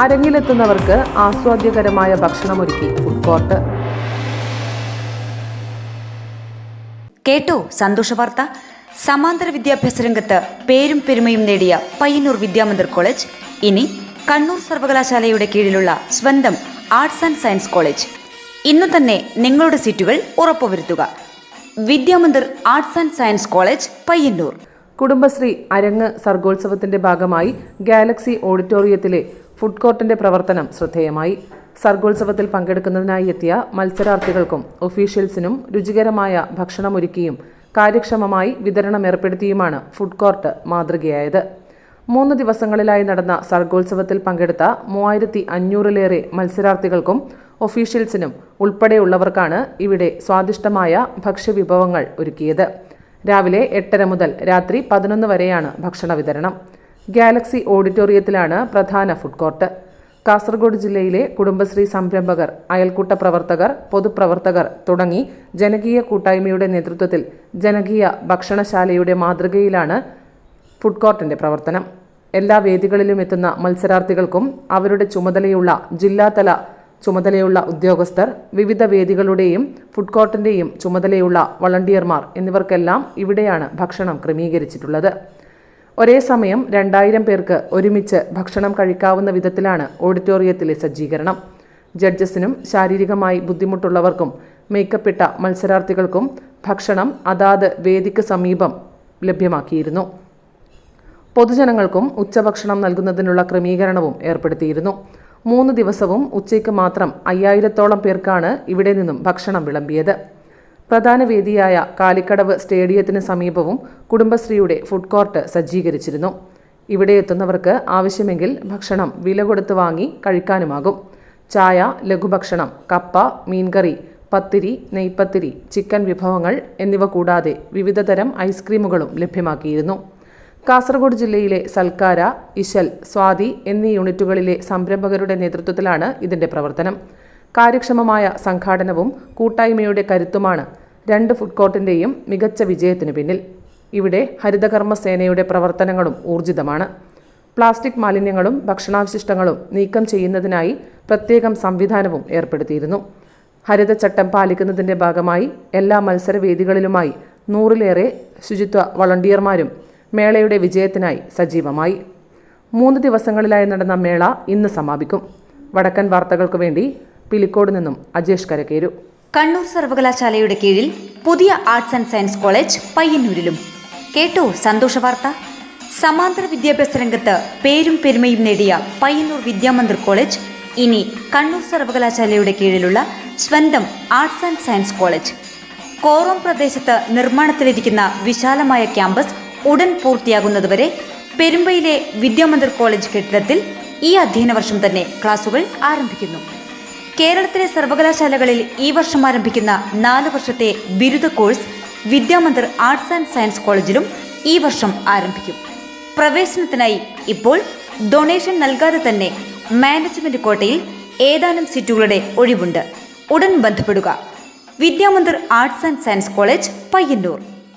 അരങ്ങിലെത്തുന്നവർക്ക് ആസ്വാദ്യകരമായ ഭക്ഷണമൊരുക്കി food court. കേട്ടോ സന്തോഷ വാർത്ത. സമാന്തര വിദ്യാഭ്യാസ രംഗത്ത് പേരും പെരുമയും നേടിയ പയ്യന്നൂർ വിദ്യാമന്ദിർ കോളേജ് ഇനി കണ്ണൂർ സർവകലാശാലയുടെ കീഴിലുള്ള സ്വന്തം ആർട്സ് ആൻഡ് സയൻസ് കോളേജ്. ഇന്നു തന്നെ നിങ്ങളുടെ സീറ്റുകൾ ഉറപ്പുവരുത്തുക. Vidyamandir arts and science college, Payyanur. Kudumbashree അരങ്ങ് സർഗോത്സവത്തിന്റെ ഭാഗമായി ഗാലക്സി ഓഡിറ്റോറിയത്തിലെ ഫുഡ് കോർട്ടിന്റെ പ്രവർത്തനം ശ്രദ്ധേയമായി. സർഗോത്സവത്തിൽ പങ്കെടുക്കുന്നതിനായി എത്തിയ മത്സരാർത്ഥികൾക്കും ഒഫീഷ്യൽസിനും രുചികരമായ ഭക്ഷണമൊരുക്കിയും കാര്യക്ഷമമായി വിതരണം ഏർപ്പെടുത്തിയുമാണ് ഫുഡ് കോർട്ട് മാതൃകയായത്. 3 ദിവസങ്ങളിലായി നടന്ന സർഗോത്സവത്തിൽ പങ്കെടുത്ത 3500-ലേറെ മത്സരാർത്ഥികൾക്കും ഒഫീഷ്യൽസിനും ഉൾപ്പെടെയുള്ളവർക്കാണ് ഇവിടെ സ്വാദിഷ്ടമായ ഭക്ഷ്യവിഭവങ്ങൾ ഒരുക്കിയത്. രാവിലെ 8:30 മുതൽ രാത്രി 11 വരെയാണ് ഭക്ഷണ വിതരണം. ഗാലക്സി ഓഡിറ്റോറിയത്തിലാണ് പ്രധാന ഫുഡ് കോർട്ട്. കാസർഗോഡ് ജില്ലയിലെ കുടുംബശ്രീ സംരംഭകർ, അയൽക്കൂട്ട പ്രവർത്തകർ, പൊതുപ്രവർത്തകർ തുടങ്ങി ജനകീയ കൂട്ടായ്മയുടെ നേതൃത്വത്തിൽ ജനകീയ ഭക്ഷണശാലയുടെ മാതൃകയിലാണ് ഫുഡ് കോർട്ടിന്റെ പ്രവർത്തനം. എല്ലാ വേദികളിലും എത്തുന്ന മത്സരാർത്ഥികൾക്കും അവരുടെ ചുമതലയുള്ള ജില്ലാതല ചുമതലയുള്ള ഉദ്യോഗസ്ഥർ, വിവിധ വേദികളുടെയും ഫുഡ് കോർട്ടിന്റെയും ചുമതലയുള്ള വളണ്ടിയർമാർ എന്നിവർക്കെല്ലാം ഇവിടെയാണ് ഭക്ഷണം ക്രമീകരിച്ചിട്ടുള്ളത്. ഒരേ സമയം 2000 പേർക്ക് ഒരുമിച്ച് ഭക്ഷണം കഴിക്കാവുന്ന വിധത്തിലാണ് ഓഡിറ്റോറിയത്തിലെ സജ്ജീകരണം. ജഡ്ജസിനും ശാരീരികമായി ബുദ്ധിമുട്ടുള്ളവർക്കും മേക്കപ്പിട്ട മത്സരാർത്ഥികൾക്കും ഭക്ഷണം അതാത് വേദിക്ക് സമീപം ലഭ്യമാക്കിയിരുന്നു. പൊതുജനങ്ങൾക്കും ഉച്ചഭക്ഷണം നൽകുന്നതിനുള്ള ക്രമീകരണവും ഏർപ്പെടുത്തിയിരുന്നു. 3 ദിവസവും ഉച്ചയ്ക്ക് മാത്രം 5000-ഓളം പേർക്കാണ് ഇവിടെ നിന്നും ഭക്ഷണം വിളമ്പിയത്. പ്രധാന വേദിയായ കാലിക്കടവ് സ്റ്റേഡിയത്തിന് സമീപവും കുടുംബശ്രീയുടെ ഫുഡ് കോർട്ട് സജ്ജീകരിച്ചിരുന്നു. ഇവിടെ എത്തുന്നവർക്ക് ആവശ്യമെങ്കിൽ ഭക്ഷണം വില കൊടുത്ത് വാങ്ങി കഴിക്കാനുമാകും. ചായ, ലഘുഭക്ഷണം, കപ്പ, മീൻകറി, പത്തിരി, നെയ്പത്തിരി, ചിക്കൻ വിഭവങ്ങൾ എന്നിവ കൂടാതെ വിവിധതരം ഐസ്ക്രീമുകളും ലഭ്യമാക്കിയിരുന്നു. കാസർഗോഡ് ജില്ലയിലെ സൽക്കാര, ഇശൽ, സ്വാതി എന്നീ യൂണിറ്റുകളിലെ സംരംഭകരുടെ നേതൃത്വത്തിലാണ് ഇതിന്റെ പ്രവർത്തനം. കാര്യക്ഷമമായ സംഘാടനവും കൂട്ടായ്മയുടെ കരുത്തുമാണ് 2 ഫുഡ് കോർട്ടിന്റെയും മികച്ച വിജയത്തിനു പിന്നിൽ. ഇവിടെ ഹരിതകർമ്മ സേനയുടെ പ്രവർത്തനങ്ങളും ഊർജിതമാണ്. പ്ലാസ്റ്റിക് മാലിന്യങ്ങളും ഭക്ഷണാവശിഷ്ടങ്ങളും നീക്കം ചെയ്യുന്നതിനായി പ്രത്യേകം സംവിധാനവും ഏർപ്പെടുത്തിയിരുന്നു. ഹരിതചട്ടം പാലിക്കുന്നതിന്റെ ഭാഗമായി എല്ലാ മത്സരവേദികളിലുമായി 100-ലേറെ ശുചിത്വ വളണ്ടിയർമാരും മേളയുടെ വിജയത്തിനായി സജീവമായി. 3 ദിവസങ്ങളിലായി നടന്ന മേള ഇന്ന് സമാപിക്കും. വടക്കൻ വാർത്തകൾക്കു വേണ്ടി പിലിക്കോട് നിന്നും അജേഷ് കരക്കേരു. കണ്ണൂർ സർവകലാശാലയുടെ കീഴിൽ പുതിയ ആർട്സ് ആൻഡ് സയൻസ് കോളേജ് പയ്യന്നൂരിലും. കേട്ടോ സന്തോഷ വാർത്ത. സമാന്തര വിദ്യാഭ്യാസ രംഗത്ത് പേരും പെരുമയും നേടിയ പയ്യന്നൂർ വിദ്യാമന്ദിർ കോളേജ് ഇനി കണ്ണൂർ സർവകലാശാലയുടെ കീഴിലുള്ള സ്വന്തം arts and science college. Korom പ്രദേശത്ത് നിർമ്മാണത്തിലിരിക്കുന്ന വിശാലമായ ക്യാമ്പസ് ഉടൻ പൂർത്തിയാകുന്നതുവരെ പെരുമ്പയിലെ വിദ്യാമന്ദിർ കോളേജ് കെട്ടിടത്തിൽ ഈ അധ്യയന വർഷം തന്നെ ക്ലാസുകൾ ആരംഭിക്കുന്നു. കേരളത്തിലെ സർവകലാശാലകളിൽ ഈ വർഷം ആരംഭിക്കുന്ന 4 വർഷത്തെ ബിരുദ course Vidyamandir arts and science കോളേജിലും ഈ വർഷം ആരംഭിക്കും. പ്രവേശനത്തിനായി ഇപ്പോൾ ഡൊണേഷൻ നൽകാതെ തന്നെ മാനേജ്മെന്റ് കോട്ടയിൽ ഏതാനും സീറ്റുകളുടെ ഒഴിവുണ്ട്. ഉടൻ ബന്ധപ്പെടുക. Vidyamandir arts and science college, Payyanur.